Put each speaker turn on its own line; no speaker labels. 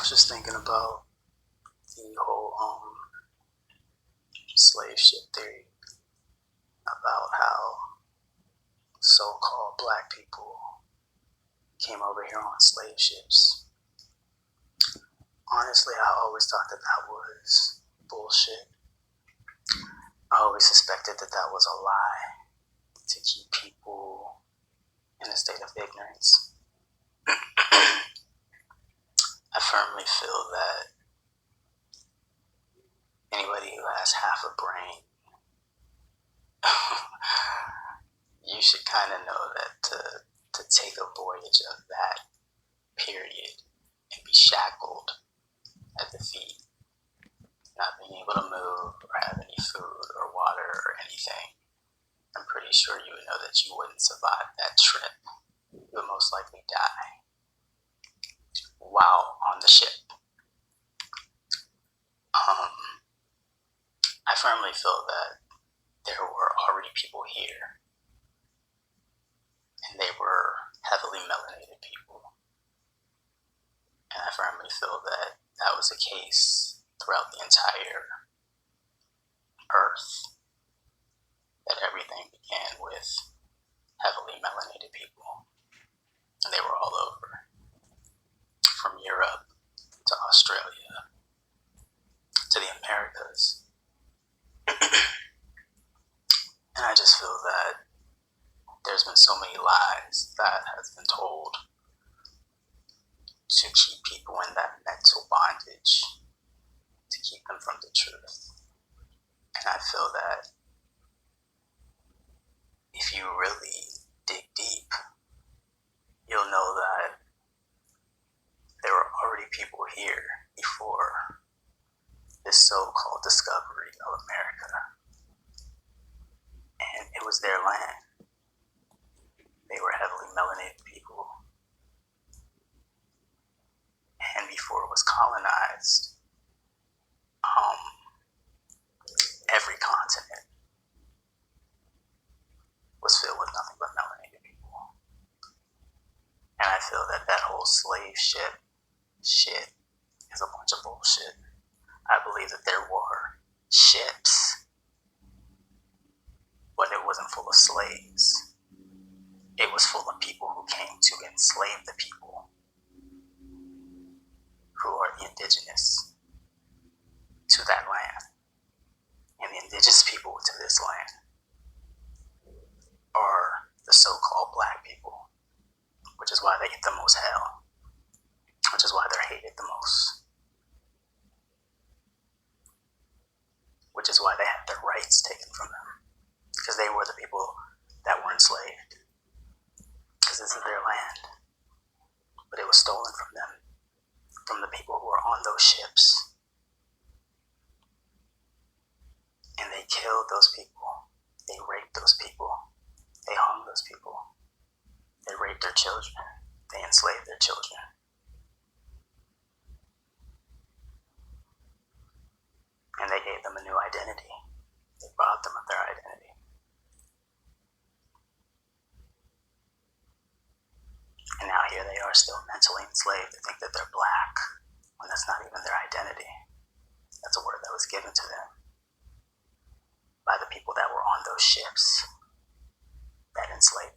was just thinking about the whole slave ship theory, about how so-called black people came over here on slave ships. Honestly, I always thought that was bullshit. I always suspected that was a lie to keep people in a state of ignorance. I firmly feel that anybody who has half a brain, you should kind of know that to take a voyage of that period and be shackled at the feet, not being able to move or have any food or water or anything, I'm pretty sure you would know that you wouldn't survive that trip. You would most likely die while on the ship. I firmly feel that there were already people here, and they were heavily melanated people. And I firmly feel that was the case throughout the entire Earth, that everything began with heavily melanated people, and they were all over, from Europe to Australia to the Americas. And I just feel that there's been so many lies that has been told to keep people in that mental bondage, to keep them from the truth. And I feel that if you really dig deep, you'll know that there were already people here before this so-called discovery of America. And it was their land. They were heavily melanated people. And before it was colonized, every continent was filled with nothing but melanated people. And I feel that whole slave ship shit is a bunch of bullshit. I believe that there were ships, but it wasn't full of slaves. It was full of people who came to enslave the people who are indigenous to that land. And the indigenous people to this land are the so-called black people, which is why they get the most hell, which is why they're hated the most, which is why they had their rights taken from them, because they were the people that were enslaved, because this is their land, but it was stolen from them, from the people who were on those ships. And they killed those people. They raped those people. They hung those people. They raped their children. They enslaved their children. And they gave them a new identity. They robbed them of their identity. And now here they are, still mentally enslaved. They think that they're black, when that's not even their identity. That's a word that was given to them by the people that were on those ships that enslaved